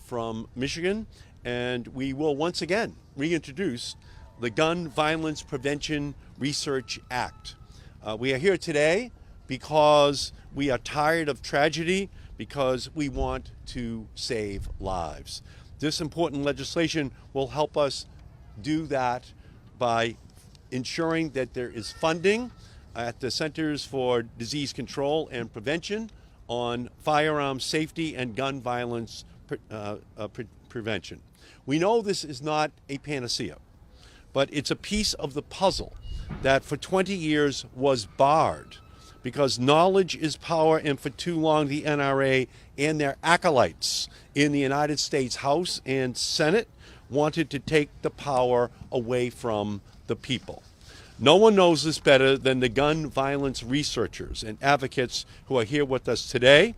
from Michigan, and we will once again reintroduce the Gun Violence Prevention Research Act. We are here today because we are tired of tragedy, because we want to save lives. This important legislation will help us do that by ensuring that there is funding at the Centers for Disease Control and Prevention on firearm safety and gun violence prevention. We know this is not a panacea, but it's a piece of the puzzle that for 20 years was barred because knowledge is power, and for too long the NRA and their acolytes in the United States House and Senate wanted to take the power away from the people. No one knows this better than the gun violence researchers and advocates who are here with us today,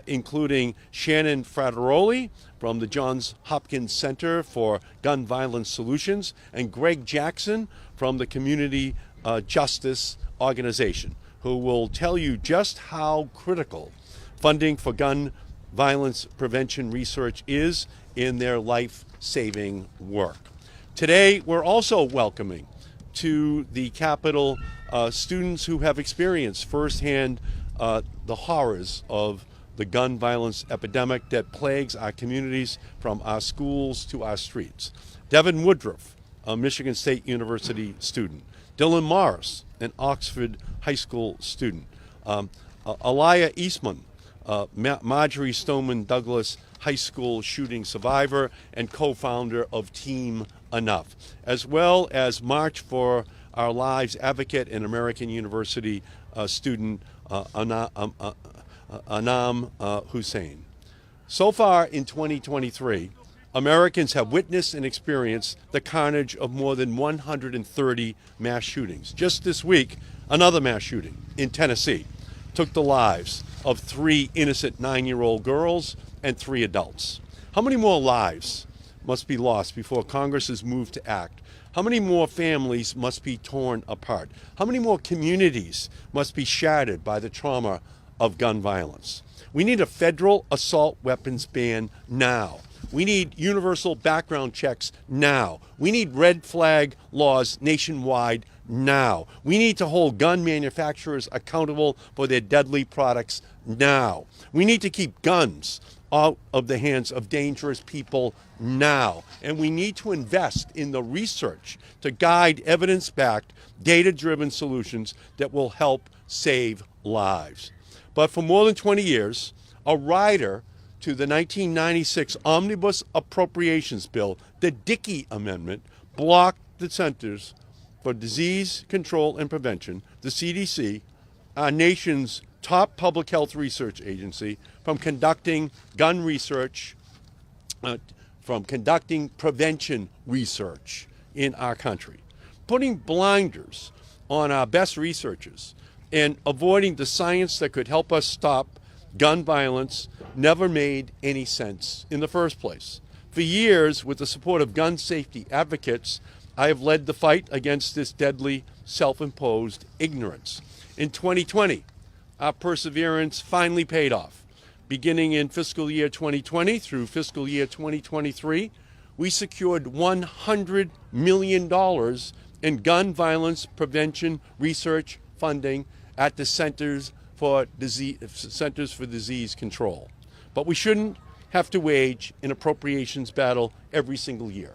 including Shannon Frateroli from the Johns Hopkins Center for Gun Violence Solutions and Greg Jackson from the Community Justice Organization, who will tell you just how critical funding for gun violence prevention research is in their life-saving work. Today, we're also welcoming to the Capitol students who have experienced firsthand the horrors of the gun violence epidemic that plagues our communities from our schools to our streets. Devin Woodruff, a Michigan State University student. Dylan Morris, an Oxford High School student. Elia Eastman, Marjorie Stoneman Douglas High School shooting survivor and co-founder of Team Enough, as well as March for Our Lives advocate and American University student Anam Hassan. So far in 2023, Americans have witnessed and experienced the carnage of more than 130 mass shootings. Just this week, another mass shooting in Tennessee took the lives of 3 innocent 9-year-old girls and 3 adults. How many more lives must be lost before Congress is moved to act? How many more families must be torn apart? How many more communities must be shattered by the trauma of gun violence? We need a federal assault weapons ban now. We need universal background checks now. We need red flag laws nationwide now. We need to hold gun manufacturers accountable for their deadly products now. We need to keep guns out of the hands of dangerous people now. And we need to invest in the research to guide evidence-backed, data-driven solutions that will help save lives. But for more than 20 years, a rider to the 1996 Omnibus Appropriations Bill, the Dickey Amendment, blocked the Centers for Disease Control and Prevention, the CDC, our nation's top public health research agency, from conducting gun research, from conducting prevention research in our country. Putting blinders on our best researchers and avoiding the science that could help us stop gun violence never made any sense in the first place. For years, with the support of gun safety advocates, I have led the fight against this deadly self-imposed ignorance. In 2020, our perseverance finally paid off. Beginning in fiscal year 2020 through fiscal year 2023, we secured $100 million in gun violence prevention research funding at the Centers for Disease Control. But we shouldn't have to wage an appropriations battle every single year.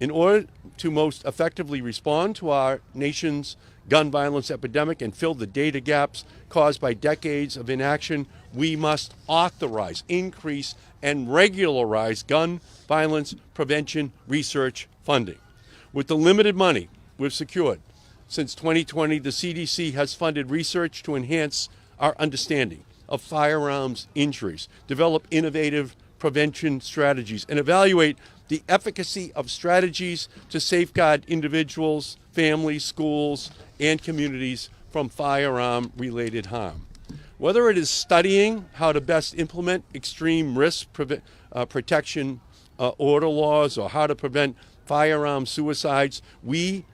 In order to most effectively respond to our nation's gun violence epidemic and fill the data gaps caused by decades of inaction, we must authorize, increase, and regularize gun violence prevention research funding. With the limited money we've secured since 2020, the CDC has funded research to enhance our understanding of firearms injuries, develop innovative prevention strategies, and evaluate the efficacy of strategies to safeguard individuals, families, schools, and communities from firearm-related harm. Whether it is studying how to best implement extreme risk protection order laws or how to prevent firearm suicides, we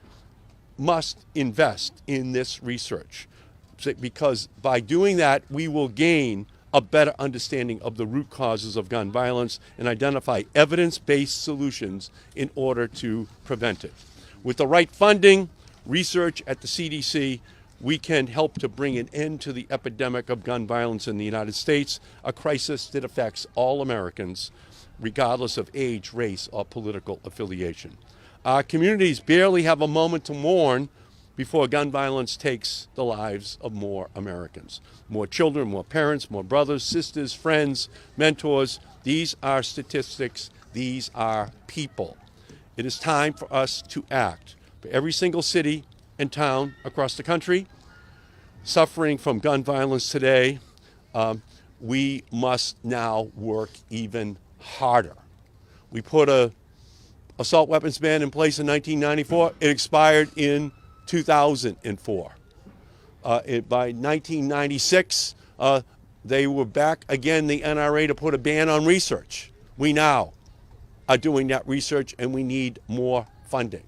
must invest in this research, because by doing that, we will gain a better understanding of the root causes of gun violence and identify evidence-based solutions in order to prevent it. With the right funding, research at the CDC, we can help to bring an end to the epidemic of gun violence in the United States, a crisis that affects all Americans, regardless of age, race, or political affiliation. Our communities barely have a moment to mourn before gun violence takes the lives of more Americans. More children, more parents, more brothers, sisters, friends, mentors. These are statistics. These are people. It is time for us to act. For every single city and town across the country suffering from gun violence today, we must now work even harder. We put a assault weapons ban in place in 1994. It expired in 2004. By 1996, they were back again, the NRA, to put a ban on research. We now are doing that research, and we need more funding.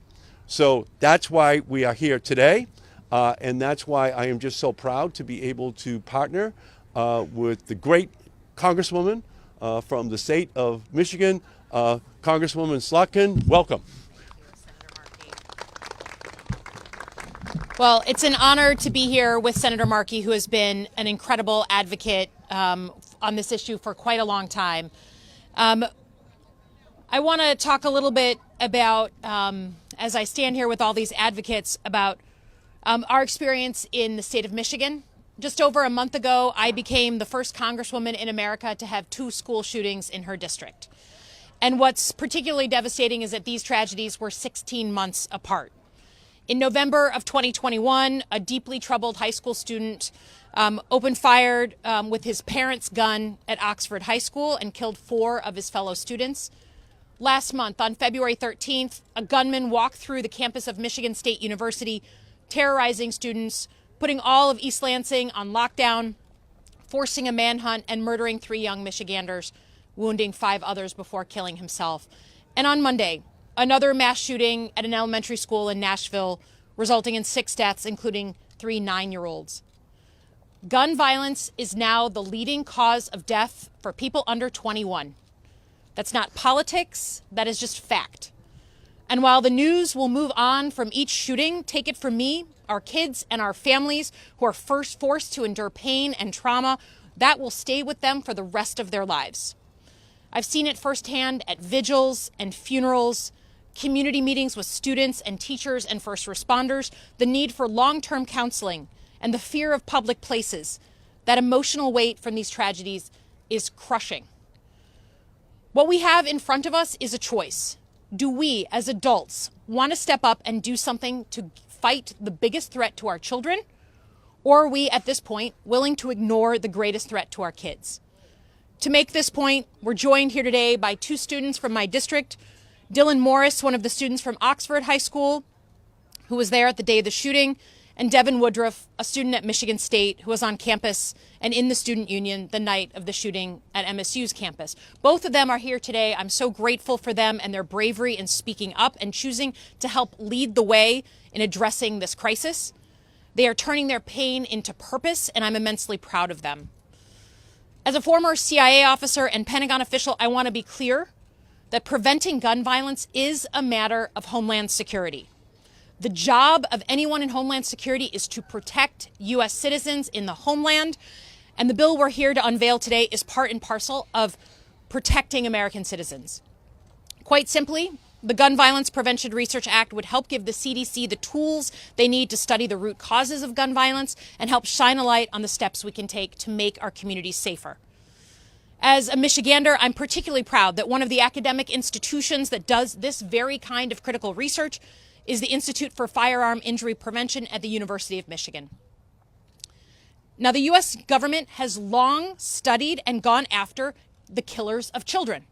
So that's why we are here today, and that's why I am just so proud to be able to partner with the great Congresswoman from the state of Michigan, Congresswoman Slotkin. Welcome. Well, it's an honor to be here with Senator Markey, who has been an incredible advocate on this issue for quite a long time. I want to talk a little bit about, as I stand here with all these advocates, about our experience in the state of Michigan. Just over a month ago, I became the first Congresswoman in America to have 2 school shootings in her district. And what's particularly devastating is that these tragedies were 16 months apart. In November of 2021, a deeply troubled high school student opened fire with his parents' gun at Oxford High School and killed 4 of his fellow students. Last month, on February 13th, a gunman walked through the campus of Michigan State University, terrorizing students, putting all of East Lansing on lockdown, forcing a manhunt, and murdering 3 young Michiganders, wounding 5 others before killing himself. And on Monday, another mass shooting at an elementary school in Nashville, resulting in 6 deaths, including 3 9-year-olds. Gun violence is now the leading cause of death for people under 21. That's not politics, that is just fact. And while the news will move on from each shooting, take it from me, our kids and our families who are first forced to endure pain and trauma, that will stay with them for the rest of their lives. I've seen it firsthand at vigils and funerals, community meetings with students and teachers and first responders, the need for long-term counseling and the fear of public places. That emotional weight from these tragedies is crushing. What we have in front of us is a choice. Do we, as adults, want to step up and do something to fight the biggest threat to our children? Or are we, at this point, willing to ignore the greatest threat to our kids? To make this point, we're joined here today by 2 students from my district. Dylan Morris, one of the students from Oxford High School, who was there at the day of the shooting, and Devin Woodruff, a student at Michigan State who was on campus and in the student union the night of the shooting at MSU's campus. Both of them are here today. I'm so grateful for them and their bravery in speaking up and choosing to help lead the way in addressing this crisis. They are turning their pain into purpose, and I'm immensely proud of them. As a former CIA officer and Pentagon official, I want to be clear that preventing gun violence is a matter of homeland security. The job of anyone in Homeland Security is to protect U.S. citizens in the homeland, and the bill we're here to unveil today is part and parcel of protecting American citizens. Quite simply, the Gun Violence Prevention Research Act would help give the CDC the tools they need to study the root causes of gun violence and help shine a light on the steps we can take to make our communities safer. As a Michigander, I'm particularly proud that one of the academic institutions that does this very kind of critical research is the Institute for Firearm Injury Prevention at the University of Michigan. Now, the U.S. government has long studied and gone after the killers of children.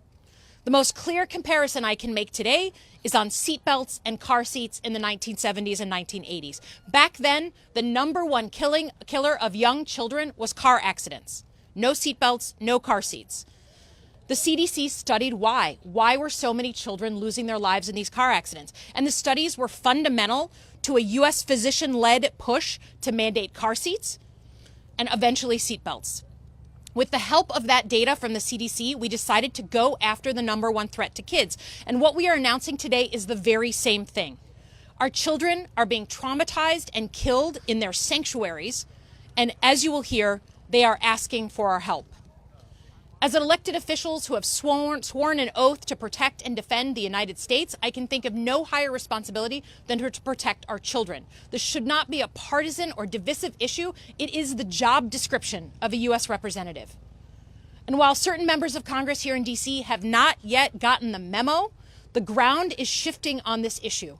The most clear comparison I can make today is on seatbelts and car seats in the 1970s and 1980s. Back then, the #1 killer of young children was car accidents. No seatbelts, no car seats. The CDC studied why. Why were so many children losing their lives in these car accidents? And the studies were fundamental to a U.S. physician-led push to mandate car seats and eventually seatbelts. With the help of that data from the CDC, we decided to go after the #1 threat to kids. And what we are announcing today is the very same thing. Our children are being traumatized and killed in their sanctuaries. And as you will hear, they are asking for our help. As elected officials who have sworn an oath to protect and defend the United States, I can think of no higher responsibility than to protect our children. This should not be a partisan or divisive issue. It is the job description of a U.S. representative. And while certain members of Congress here in D.C. have not yet gotten the memo, the ground is shifting on this issue.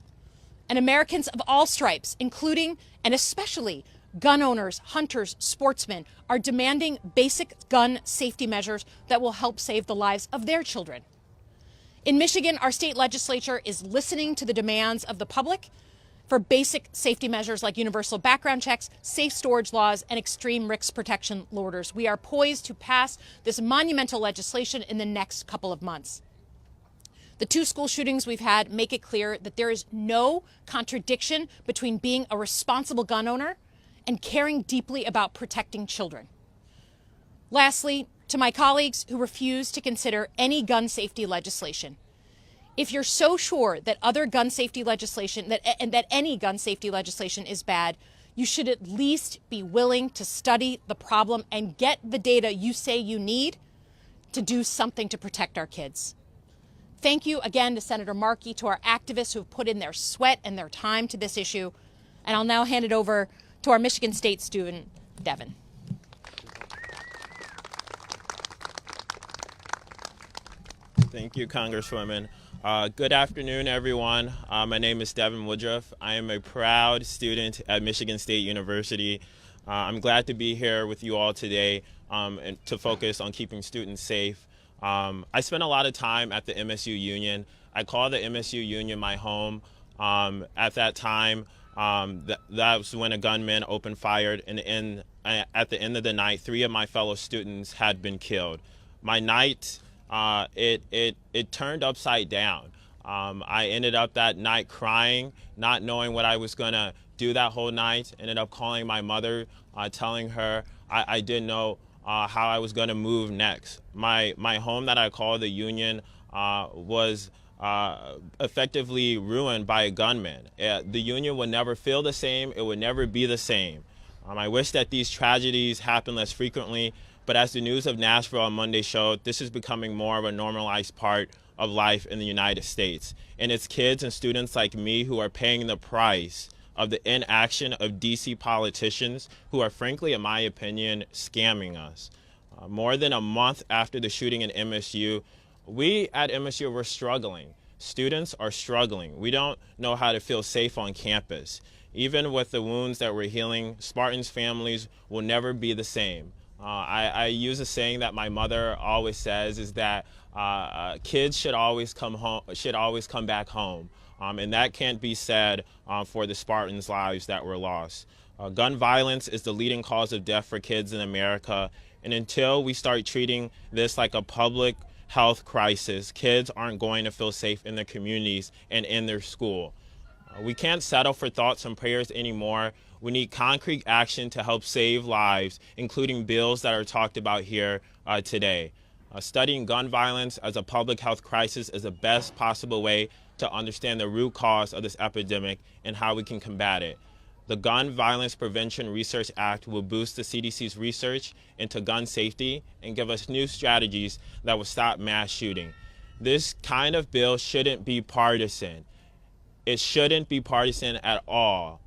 And Americans of all stripes, including and especially gun owners, hunters, sportsmen, are demanding basic gun safety measures that will help save the lives of their children. In Michigan, our state legislature is listening to the demands of the public for basic safety measures like universal background checks, safe storage laws, and extreme risk protection orders. We are poised to pass this monumental legislation in the next couple of months. The 2 school shootings we've had make it clear that there is no contradiction between being a responsible gun owner and caring deeply about protecting children. Lastly, to my colleagues who refuse to consider any gun safety legislation, if you're so sure that other gun safety legislation, that any gun safety legislation is bad, you should at least be willing to study the problem and get the data you say you need to do something to protect our kids. Thank you again to Senator Markey, to our activists who have put in their sweat and their time to this issue. And I'll now hand it over to our Michigan State student, Devin. Thank you, Congresswoman. Good afternoon, everyone. My name is Devin Woodruff. I am a proud student at Michigan State University. I'm glad to be here with you all today and to focus on keeping students safe. I spent a lot of time at the MSU Union. I call the MSU Union my home. At that time, that was when a gunman opened fire, and at the end of the night, 3 of my fellow students had been killed. My night, it turned upside down. I ended up that night crying, not knowing what I was gonna do that whole night. Ended up calling my mother, telling her I didn't know how I was gonna move next. My home that I call the Union was effectively ruined by a gunman. The Union would never feel the same. It would never be the same. I wish that these tragedies happen less frequently, but as the news of Nashville on Monday showed, this is becoming more of a normalized part of life in the United States. And it's kids and students like me who are paying the price of the inaction of DC politicians who are, frankly, in my opinion, scamming us. More than a month after the shooting in MSU, we at MSU were struggling. Students are struggling. We don't know how to feel safe on campus. Even with the wounds that we're healing, Spartans' families will never be the same. I use a saying that my mother always says is that kids should always come back home. And that can't be said for the Spartans' lives that were lost. Gun violence is the leading cause of death for kids in America. And until we start treating this like a public health crisis, kids aren't going to feel safe in their communities and in their school. We can't settle for thoughts and prayers anymore. We need concrete action to help save lives, including bills that are talked about here today. Studying gun violence as a public health crisis is the best possible way to understand the root cause of this epidemic and how we can combat it. The Gun Violence Prevention Research Act will boost the CDC's research into gun safety and give us new strategies that will stop mass shooting. This kind of bill shouldn't be partisan. It shouldn't be partisan at all.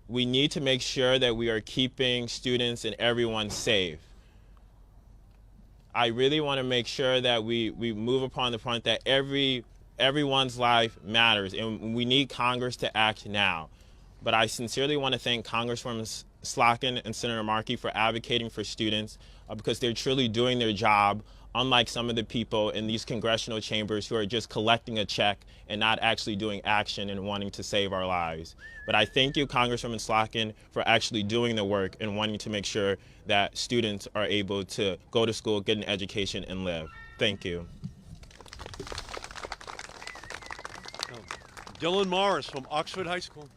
We need to make sure that we are keeping students and everyone safe. I really want to make sure that we move upon the front that everyone's life matters, and we need Congress to act now. But I sincerely want to thank Congresswoman Slotkin and Senator Markey for advocating for students because they're truly doing their job, unlike some of the people in these congressional chambers who are just collecting a check and not actually doing action and wanting to save our lives. But I thank you, Congresswoman Slotkin, for actually doing the work and wanting to make sure that students are able to go to school, get an education, and live. Thank you. Dylan Morris from Oxford High School.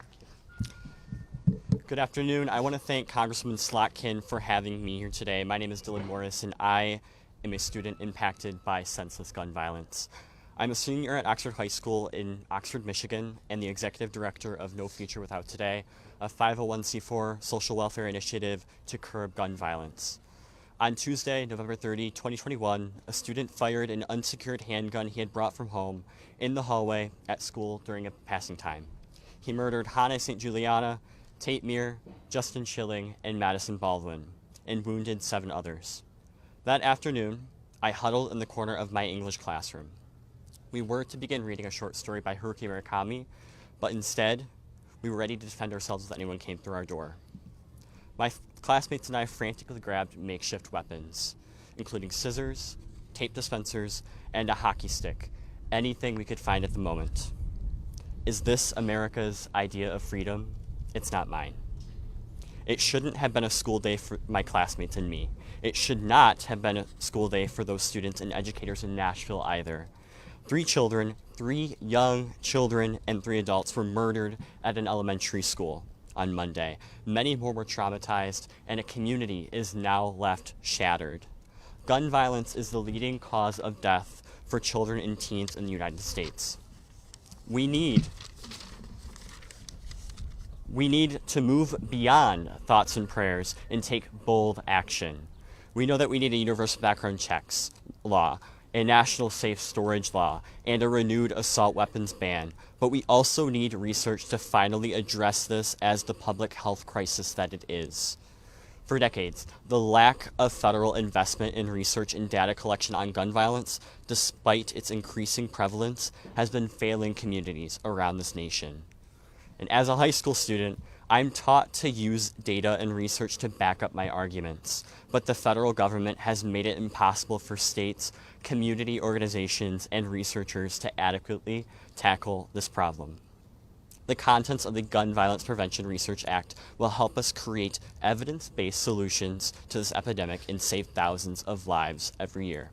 Good afternoon. I want to thank Congressman Slotkin for having me here today. My name is Dylan Morris, and I am a student impacted by senseless gun violence. I'm a senior at Oxford High School in Oxford, Michigan, and the executive director of No Future Without Today, a 501c4 social welfare initiative to curb gun violence. On Tuesday, November 30, 2021, a student fired an unsecured handgun he had brought from home in the hallway at school during a passing time. He murdered Hannah St. Juliana, Tate Meir, Justin Schilling, and Madison Baldwin, and wounded 7 others. That afternoon, I huddled in the corner of my English classroom. We were to begin reading a short story by Haruki Murakami, but instead, we were ready to defend ourselves if anyone came through our door. My classmates and I frantically grabbed makeshift weapons, including scissors, tape dispensers, and a hockey stick, anything we could find at the moment. Is this America's idea of freedom? It's not mine. It shouldn't have been a school day for my classmates and me. It should not have been a school day for those students and educators in Nashville either. 3 young children, and 3 adults were murdered at an elementary school on Monday. Many more were traumatized, and a community is now left shattered. Gun violence is the leading cause of death for children and teens in the United States. We need to move beyond thoughts and prayers and take bold action. We know that we need a universal background checks law, a national safe storage law, and a renewed assault weapons ban. But we also need research to finally address this as the public health crisis that it is. For decades, the lack of federal investment in research and data collection on gun violence, despite its increasing prevalence, has been failing communities around this nation. And as a high school student, I'm taught to use data and research to back up my arguments, but the federal government has made it impossible for states, community organizations, and researchers to adequately tackle this problem. The contents of the Gun Violence Prevention Research Act will help us create evidence-based solutions to this epidemic and save thousands of lives every year.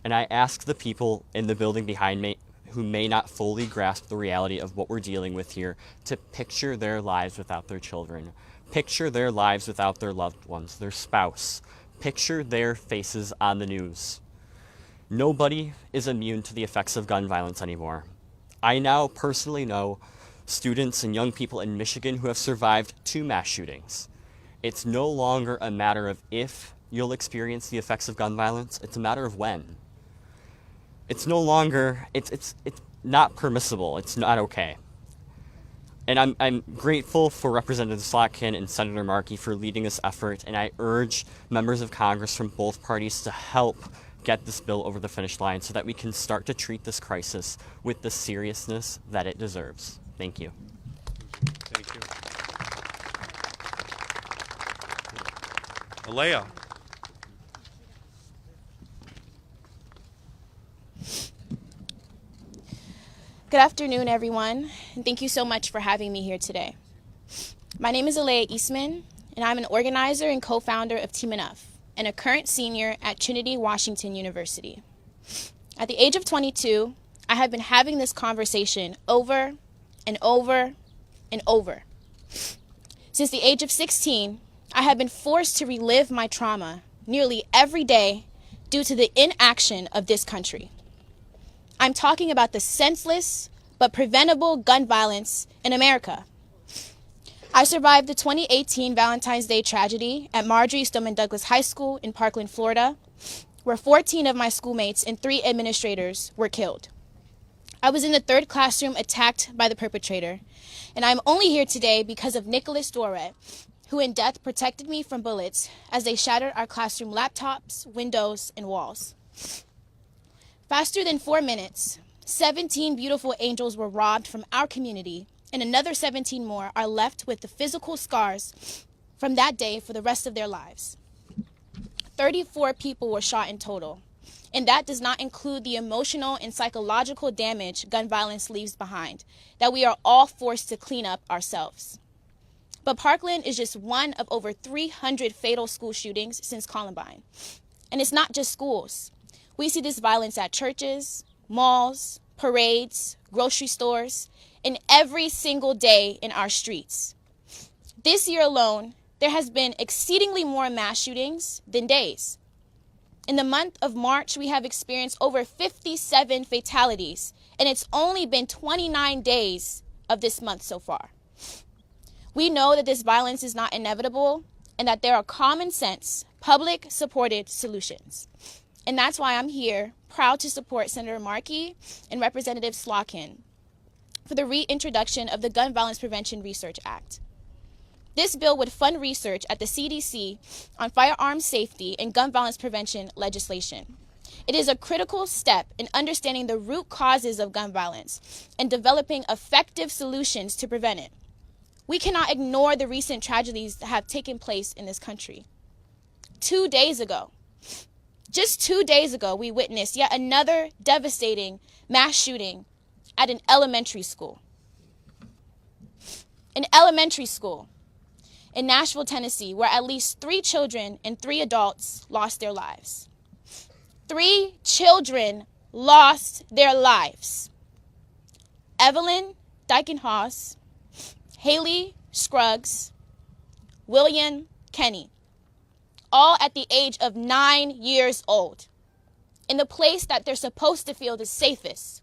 And I ask the people in the building behind me who may not fully grasp the reality of what we're dealing with here to picture their lives without their children. Picture their lives without their loved ones, their spouse. Picture their faces on the news. Nobody is immune to the effects of gun violence anymore. I now personally know students and young people in Michigan who have survived 2 mass shootings. It's no longer a matter of if you'll experience the effects of gun violence, it's a matter of when. It's no longer, it's not permissible, it's not okay. And I'm grateful for Representative Slotkin and Senator Markey for leading this effort, and I urge members of Congress from both parties to help get this bill over the finish line so that we can start to treat this crisis with the seriousness that it deserves. Thank you. Thank you. Elia. Good afternoon, everyone, and thank you so much for having me here today. My name is Elia Eastman, and I'm an organizer and co-founder of Team Enough, and a current senior at Trinity Washington University. At the age of 22, I have been having this conversation over and over and over. Since the age of 16, I have been forced to relive my trauma nearly every day due to the inaction of this country. I'm talking about the senseless but preventable gun violence in America. I survived the 2018 Valentine's Day tragedy at Marjorie Stoneman Douglas High School in Parkland, Florida, where 14 of my schoolmates and 3 administrators were killed. I was in the 3rd classroom attacked by the perpetrator, and I'm only here today because of Nicholas Doret, who in death protected me from bullets as they shattered our classroom laptops, windows, and walls. Faster than 4 minutes, 17 beautiful angels were robbed from our community, and another 17 more are left with the physical scars from that day for the rest of their lives. 34 people were shot in total, and that does not include the emotional and psychological damage gun violence leaves behind that we are all forced to clean up ourselves. But Parkland is just one of over 300 fatal school shootings since Columbine. And it's not just schools. We see this violence at churches, malls, parades, grocery stores, and every single day in our streets. This year alone, there has been exceedingly more mass shootings than days. In the month of March, we have experienced over 57 fatalities, and it's only been 29 days of this month so far. We know that this violence is not inevitable and that there are common sense, public-supported solutions. And that's why I'm here, proud to support Senator Markey and Representative Slotkin for the reintroduction of the Gun Violence Prevention Research Act. This bill would fund research at the CDC on firearms safety and gun violence prevention legislation. It is a critical step in understanding the root causes of gun violence and developing effective solutions to prevent it. We cannot ignore the recent tragedies that have taken place in this country. 2 days ago, just 2 days ago, we witnessed yet another devastating mass shooting at an elementary school. An elementary school in Nashville, Tennessee, where at least 3 children and 3 adults lost their lives. 3 children lost their lives. Evelyn Dykenhaus, Haley Scruggs, William Kenny, all at the age of 9 years old, in the place that they're supposed to feel the safest.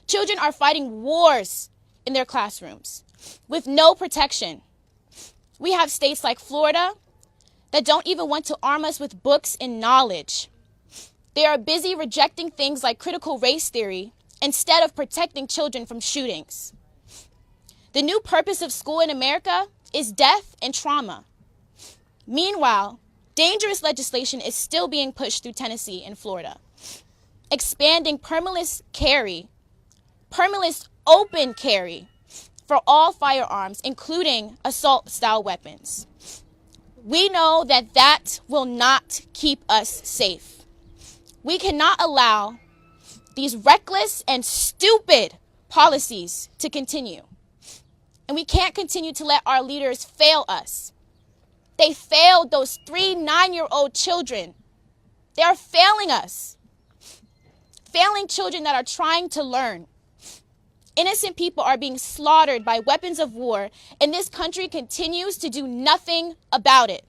Children are fighting wars in their classrooms with no protection. We have states like Florida that don't even want to arm us with books and knowledge. They are busy rejecting things like critical race theory instead of protecting children from shootings. The new purpose of school in America is death and trauma. Meanwhile, dangerous legislation is still being pushed through Tennessee and Florida, expanding permitless open carry for all firearms, including assault-style weapons. We know that that will not keep us safe. We cannot allow these reckless and stupid policies to continue. And we can't continue to let our leaders fail us. They failed those 3 9-year-old children. They are failing us. Failing children that are trying to learn. Innocent people are being slaughtered by weapons of war, and this country continues to do nothing about it.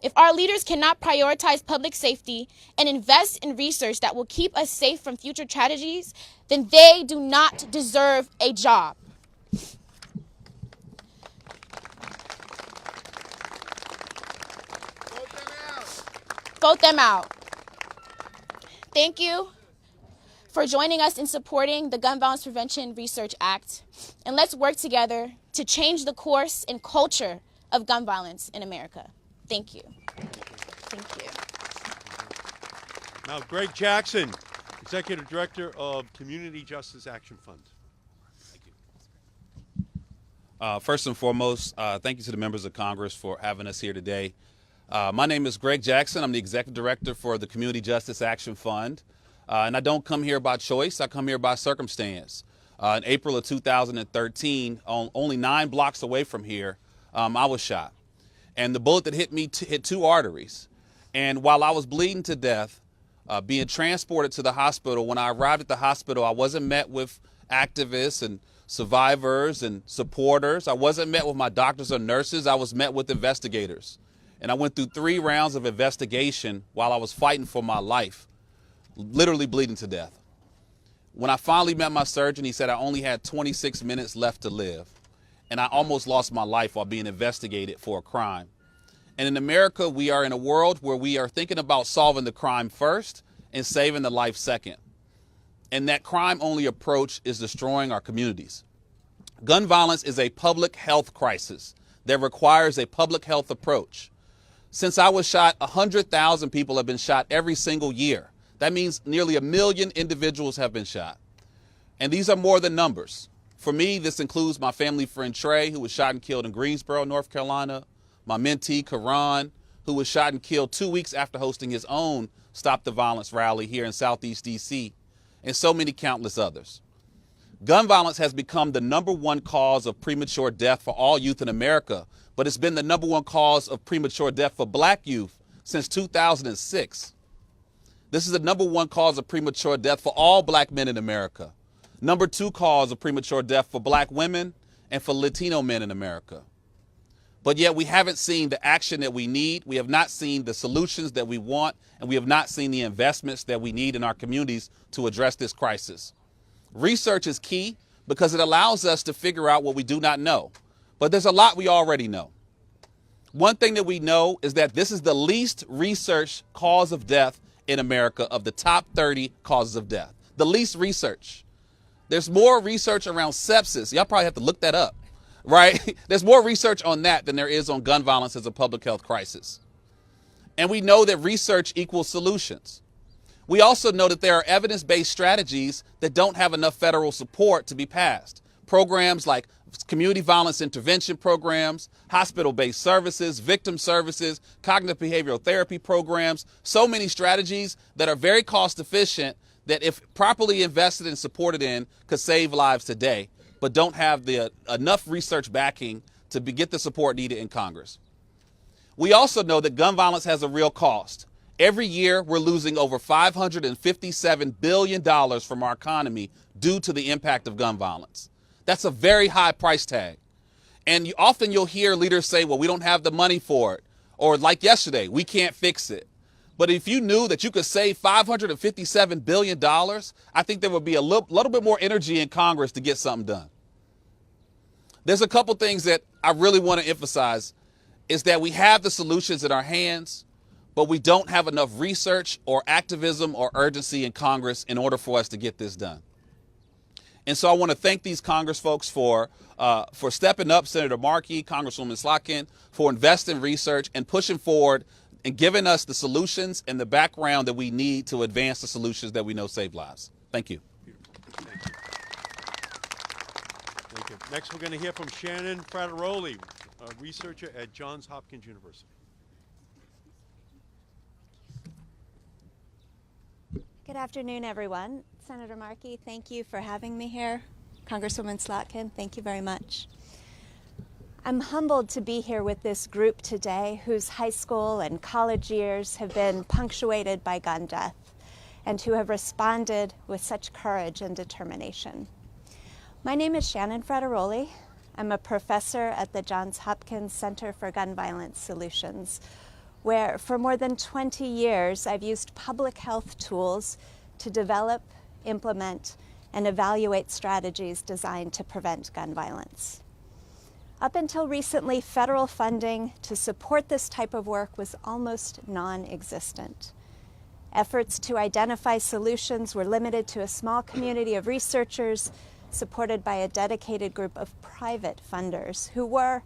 If our leaders cannot prioritize public safety and invest in research that will keep us safe from future tragedies, then they do not deserve a job. Vote them out. Thank you for joining us in supporting the Gun Violence Prevention Research Act. And let's work together to change the course and culture of gun violence in America. Thank you. Thank you. Now, Greg Jackson, Executive Director of Community Justice Action Fund. First and foremost, thank you to the members of Congress for having us here today. My name is Greg Jackson. I'm the Executive Director for the Community Justice Action Fund. And I don't come here by choice. I come here by circumstance. In April of 2013, only 9 blocks away from here, I was shot. And the bullet that hit me hit 2 arteries. And while I was bleeding to death, being transported to the hospital, when I arrived at the hospital, I wasn't met with activists and survivors and supporters. I wasn't met with my doctors or nurses. I was met with investigators. And I went through 3 rounds of investigation while I was fighting for my life, literally bleeding to death. When I finally met my surgeon, he said I only had 26 minutes left to live. And I almost lost my life while being investigated for a crime. And in America, we are in a world where we are thinking about solving the crime first and saving the life second. And that crime-only approach is destroying our communities. Gun violence is a public health crisis that requires a public health approach. Since I was shot, 100,000 people have been shot every single year. That means nearly 1 million individuals have been shot. And these are more than numbers. For me, this includes my family friend Trey, who was shot and killed in Greensboro, North Carolina, my mentee Karan, who was shot and killed 2 weeks after hosting his own Stop the Violence rally here in Southeast DC, and so many countless others. Gun violence has become the #1 cause of premature death for all youth in America, but it's been the #1 cause of premature death for black youth since 2006. This is the #1 cause of premature death for all black men in America. #2 cause of premature death for black women, and for Latino men in America. But yet we haven't seen the action that we need. We have not seen the solutions that we want, and we have not seen the investments that we need in our communities to address this crisis. Research is key because it allows us to figure out what we do not know. But there's a lot we already know. One thing that we know is that this is the least researched cause of death in America of the top 30 causes of death. The least research. There's more research around sepsis. Y'all probably have to look that up, right? There's more research on that than there is on gun violence as a public health crisis. And we know that research equals solutions. We also know that there are evidence-based strategies that don't have enough federal support to be passed. Programs like community violence intervention programs, hospital-based services, victim services, cognitive behavioral therapy programs, so many strategies that are very cost efficient that if properly invested and supported in could save lives today, but don't have the enough research backing to get the support needed in Congress. We also know that gun violence has a real cost. Every year, we're losing over $557 billion from our economy due to the impact of gun violence. That's a very high price tag. And often you'll hear leaders say, well, we don't have the money for it. Or like yesterday, we can't fix it. But if you knew that you could save $557 billion, I think there would be a little bit more energy in Congress to get something done. There's a couple things that I really want to emphasize is that we have the solutions in our hands, but we don't have enough research or activism or urgency in Congress in order for us to get this done. And so I want to thank these Congress folks for stepping up, Senator Markey, Congresswoman Slotkin, for investing in research and pushing forward and giving us the solutions and the background that we need to advance the solutions that we know save lives. Thank you. Thank you. Thank you. Next, we're going to hear from Shannon Frateroli, a researcher at Johns Hopkins University. Good afternoon, everyone. Senator Markey, thank you for having me here. Congresswoman Slotkin, thank you very much. I'm humbled to be here with this group today whose high school and college years have been punctuated by gun death and who have responded with such courage and determination. My name is Shannon Frateroli. I'm a professor at the Johns Hopkins Center for Gun Violence Solutions, where for more than 20 years I've used public health tools to develop, implement, and evaluate strategies designed to prevent gun violence. Up until recently, federal funding to support this type of work was almost non-existent. Efforts to identify solutions were limited to a small community of researchers supported by a dedicated group of private funders who were,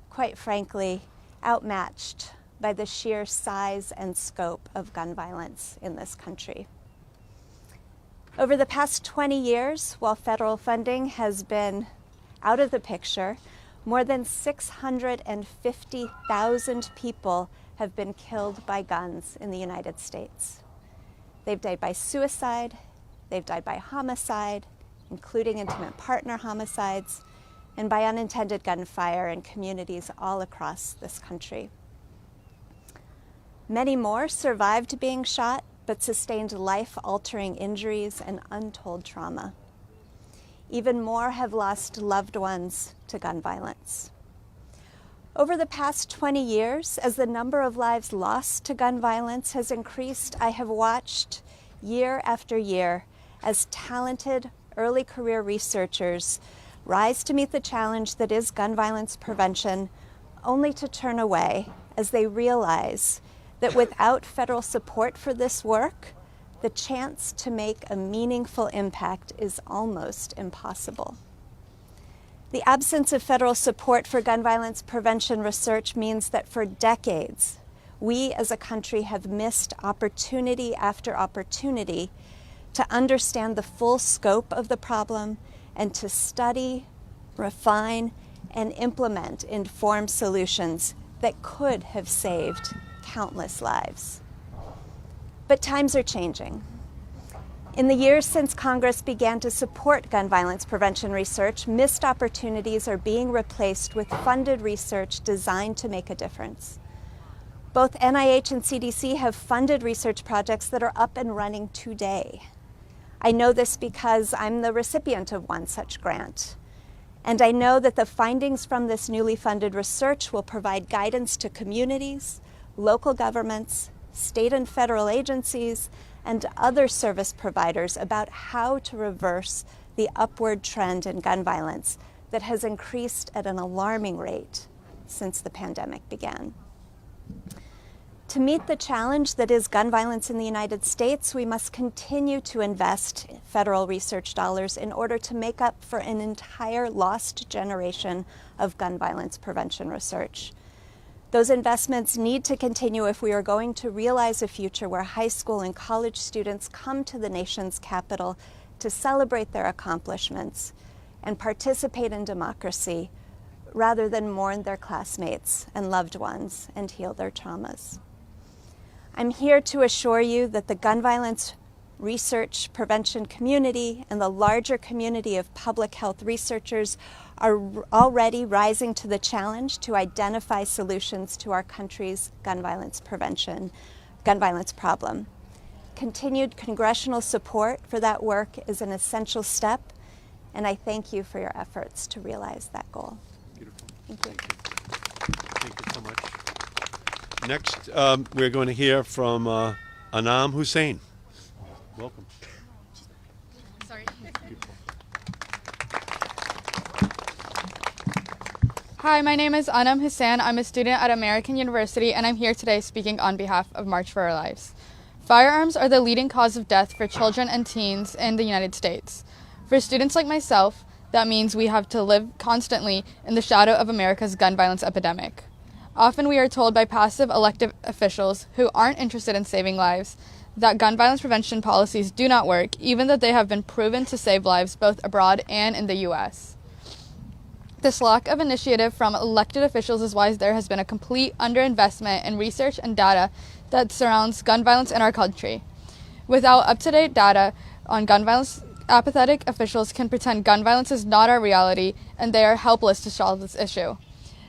quite frankly, outmatched by the sheer size and scope of gun violence in this country. Over the past 20 years, while federal funding has been out of the picture, more than 650,000 people have been killed by guns in the United States. They've died by suicide, they've died by homicide, including intimate partner homicides, and by unintended gunfire in communities all across this country. Many more survived being shot, but sustained life-altering injuries and untold trauma. Even more have lost loved ones to gun violence. Over the past 20 years, as the number of lives lost to gun violence has increased, I have watched year after year as talented early career researchers rise to meet the challenge that is gun violence prevention, only to turn away as they realize that without federal support for this work, the chance to make a meaningful impact is almost impossible. The absence of federal support for gun violence prevention research means that for decades, we as a country have missed opportunity after opportunity to understand the full scope of the problem and to study, refine, and implement informed solutions that could have saved countless lives. But times are changing. In the years since Congress began to support gun violence prevention research, missed opportunities are being replaced with funded research designed to make a difference. Both NIH and CDC have funded research projects that are up and running today. I know this because I'm the recipient of one such grant. And I know that the findings from this newly funded research will provide guidance to communities, local governments, state and federal agencies, and other service providers about how to reverse the upward trend in gun violence that has increased at an alarming rate since the pandemic began. To meet the challenge that is gun violence in the United States, we must continue to invest federal research dollars in order to make up for an entire lost generation of gun violence prevention research. Those investments need to continue if we are going to realize a future where high school and college students come to the nation's capital to celebrate their accomplishments and participate in democracy rather than mourn their classmates and loved ones and heal their traumas. I'm here to assure you that the gun violence research prevention community and the larger community of public health researchers are already rising to the challenge to identify solutions to our country's gun violence problem. Continued congressional support for that work is an essential step, and I thank you for your efforts to realize that goal. Beautiful. Thank you. Thank you so much. Next, we're going to hear from Anam Hassan. Welcome. Sorry. Hi, my name is Anam Hassan. I'm a student at American University, and I'm here today speaking on behalf of March for Our Lives. Firearms are the leading cause of death for children and teens in the United States. For students like myself, that means we have to live constantly in the shadow of America's gun violence epidemic. Often we are told by passive elected officials who aren't interested in saving lives that gun violence prevention policies do not work, even though they have been proven to save lives both abroad and in the U.S. This lack of initiative from elected officials is why there has been a complete underinvestment in research and data that surrounds gun violence in our country. Without up-to-date data on gun violence, apathetic officials can pretend gun violence is not our reality and they are helpless to solve this issue.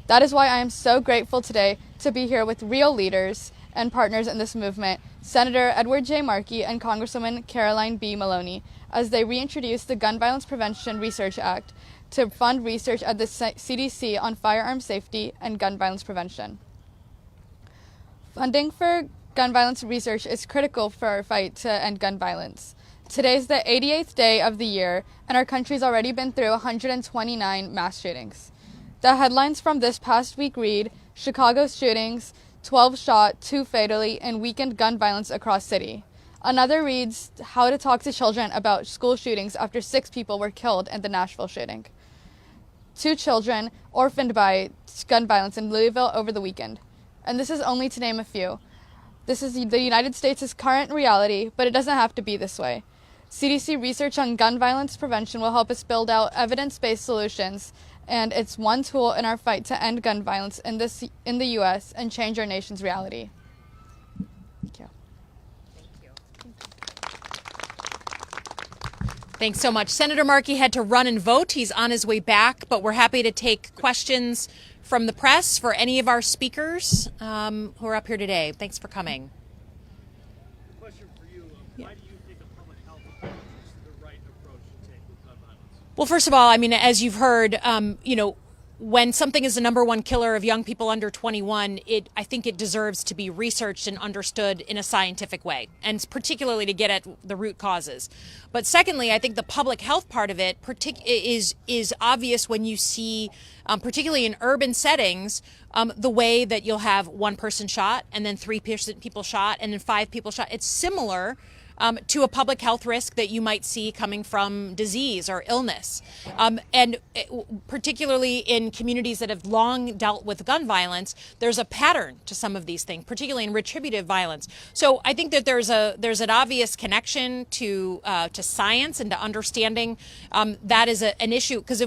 That is why I am so grateful today to be here with real leaders and partners in this movement, Senator Edward J. Markey and Congresswoman Caroline B. Maloney, as they reintroduce the Gun Violence Prevention Research Act to fund research at the CDC on firearm safety and gun violence prevention. Funding for gun violence research is critical for our fight to end gun violence. Today is the 88th day of the year, and our country's already been through 129 mass shootings. The headlines from this past week read, Chicago shootings, 12 shot, 2 fatally, and weakened gun violence across city. Another reads, how to talk to children about school shootings after 6 people were killed in the Nashville shooting. 2 children orphaned by gun violence in Louisville over the weekend. And this is only to name a few. This is the United States' current reality, but it doesn't have to be this way. CDC research on gun violence prevention will help us build out evidence-based solutions, and it's one tool in our fight to end gun violence in the U.S. and change our nation's reality. Thank you. Thanks so much. Senator Markey had to run and vote. He's on his way back, but we're happy to take questions from the press for any of our speakers who are up here today. Thanks for coming. Question for you. Why do you think a public health approach is the right approach to take with gun violence? Well, first of all, I mean, as you've heard, when something is the number one killer of young people under 21, I think it deserves to be researched and understood in a scientific way, and particularly to get at the root causes. But secondly, I think the public health part of it is obvious when you see, particularly in urban settings, the way that you'll have 1 person shot and then 3 people shot and then 5 people shot. It's similar to a public health risk that you might see coming from disease or illness. And particularly in communities that have long dealt with gun violence, there's a pattern to some of these things, particularly in retributive violence. So I think that there's an obvious connection to science and to understanding that is an issue, because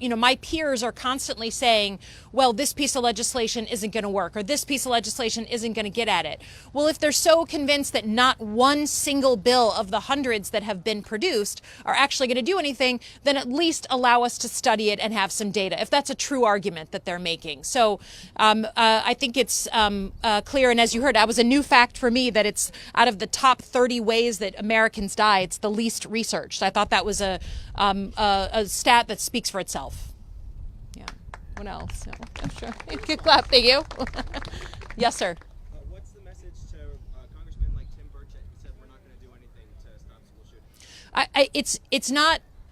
my peers are constantly saying, well, this piece of legislation isn't going to work, or this piece of legislation isn't going to get at it. Well, if they're so convinced that not one single bill of the hundreds that have been produced are actually going to do anything, then at least allow us to study it and have some data, if that's a true argument that they're making. So I think it's clear, and as you heard, that was a new fact for me, that it's out of the top 30 ways that Americans die, it's the least researched. So I thought that was a stat that speaks for itself. Yeah. What else? No, I'm sure. Good clap. Thank you. Yes, sir. What's the message to congressmen like Tim Burchett, who said we're not going to do anything to stop school shootings?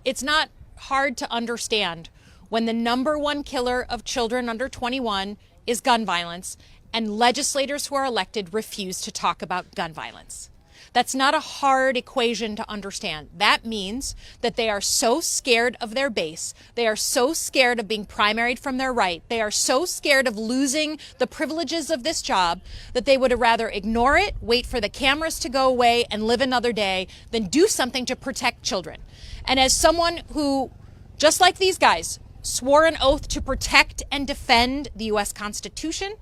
It's not hard to understand when the #1 killer of children under 21 is gun violence, and legislators who are elected refuse to talk about gun violence. That's not a hard equation to understand. That means that they are so scared of their base, they are so scared of being primaried from their right, they are so scared of losing the privileges of this job that they would rather ignore it, wait for the cameras to go away, and live another day than do something to protect children. And as someone who, just like these guys, swore an oath to protect and defend the U.S. Constitution,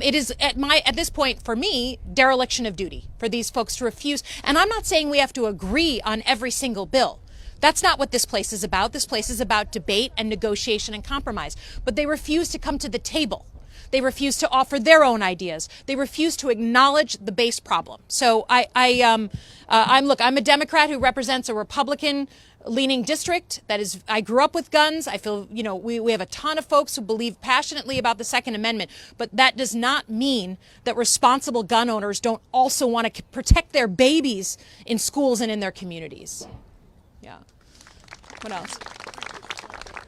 it is at this point for me dereliction of duty for these folks to refuse. And I'm not saying we have to agree on every single bill. That's not what this place is about. This place is about debate and negotiation and compromise. But they refuse to come to the table. They refuse to offer their own ideas. They refuse to acknowledge the base problem. So I'm a Democrat who represents a Republican leaning district. That is, I grew up with guns. I feel, we have a ton of folks who believe passionately about the Second Amendment, but that does not mean that responsible gun owners don't also want to protect their babies in schools and in their communities. Yeah. What else? Have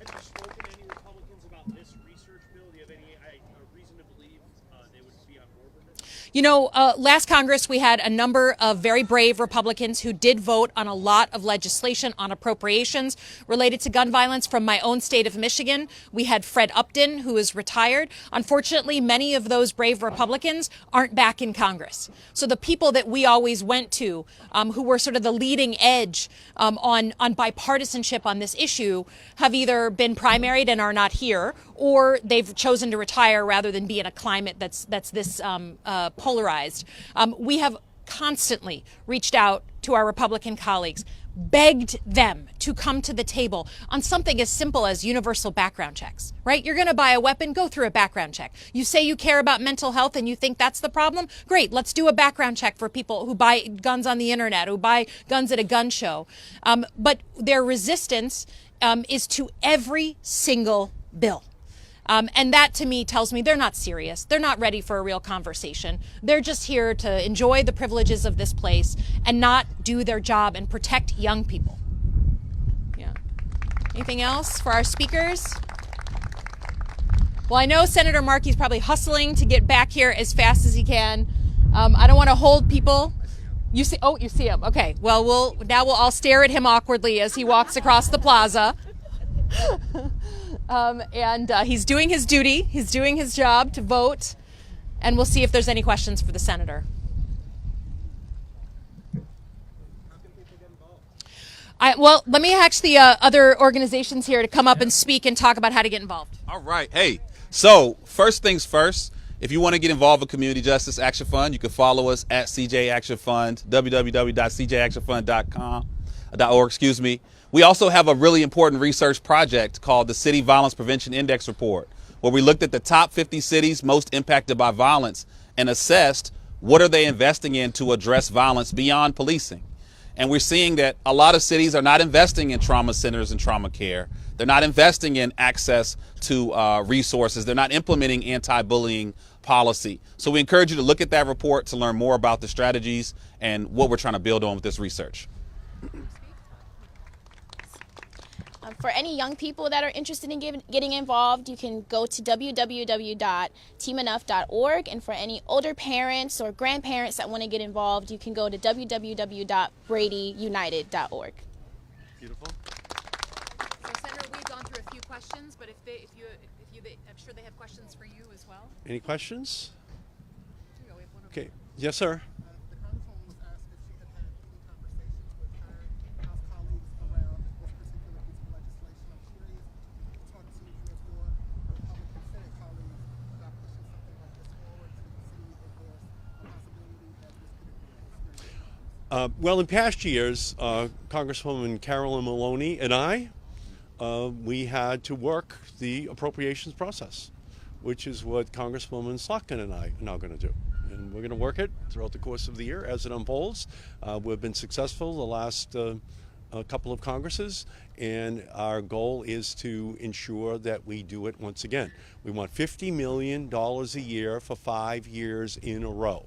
you spoken to any Republicans about this research bill? Do you have any reason to believe they would be on board with it? Last Congress, we had a number of very brave Republicans who did vote on a lot of legislation on appropriations related to gun violence. From my own state of Michigan, we had Fred Upton, who is retired. Unfortunately, many of those brave Republicans aren't back in Congress. So the people that we always went to, who were sort of the leading edge on bipartisanship on this issue, have either been primaried and are not here, or they've chosen to retire rather than be in a climate that's this polarized. We have constantly reached out to our Republican colleagues, begged them to come to the table on something as simple as universal background checks, right? You're going to buy a weapon, go through a background check. You say you care about mental health and you think that's the problem? Great, let's do a background check for people who buy guns on the internet, who buy guns at a gun show. But their resistance is to every single bill. And that, to me, tells me they're not serious. They're not ready for a real conversation. They're just here to enjoy the privileges of this place and not do their job and protect young people. Yeah. Anything else for our speakers? Well, I know Senator Markey's probably hustling to get back here as fast as he can. I don't want to hold people. You see? Oh, you see him. Okay. Well, we'll all stare at him awkwardly as he walks across the plaza. And he's doing his duty. He's doing his job to vote. And we'll see if there's any questions for the senator. Well, let me ask the other organizations here to come up and speak and talk about how to get involved. All right. Hey, so first things first, if you want to get involved with Community Justice Action Fund, you can follow us at CJ Action Fund, www.cjactionfund.org. We also have a really important research project called the City Violence Prevention Index Report, where we looked at the top 50 cities most impacted by violence and assessed what are they investing in to address violence beyond policing. And we're seeing that a lot of cities are not investing in trauma centers and trauma care. They're not investing in access to resources. They're not implementing anti-bullying policy. So we encourage you to look at that report to learn more about the strategies and what we're trying to build on with this research. For any young people that are interested in getting involved, you can go to www.teamenough.org. And for any older parents or grandparents that want to get involved, you can go to www.bradyunited.org. Beautiful. So, Senator, we've gone through a few questions, but I'm sure they have questions for you as well. Any questions? Okay. Yes, sir. Well, in past years, Congresswoman Carolyn Maloney and I, we had to work the appropriations process, which is what Congresswoman Slotkin and I are now going to do. And we're going to work it throughout the course of the year as it unfolds. We've been successful the last couple of Congresses, and our goal is to ensure that we do it once again. We want $50 million a year for 5 years in a row.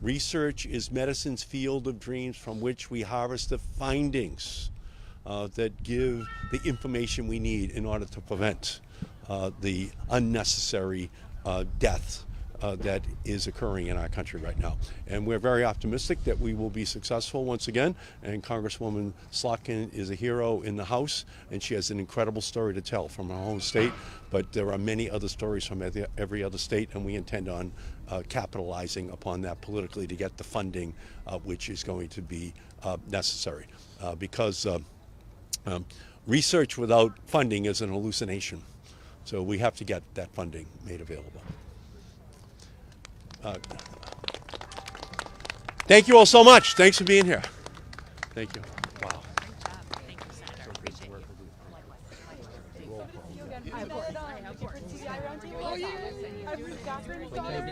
Research is medicine's field of dreams from which we harvest the findings that give the information we need in order to prevent the unnecessary death that is occurring in our country right now. And we're very optimistic that we will be successful once again. And Congresswoman Slotkin is a hero in the House, and she has an incredible story to tell from her home state. But there are many other stories from every other state, and we intend on capitalizing upon that politically to get the funding which is going to be necessary. Because research without funding is an hallucination. So we have to get that funding made available. Thank you all so much. Thanks for being here. Thank you. Wow. Thank you, Senator. Appreciate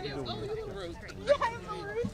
you.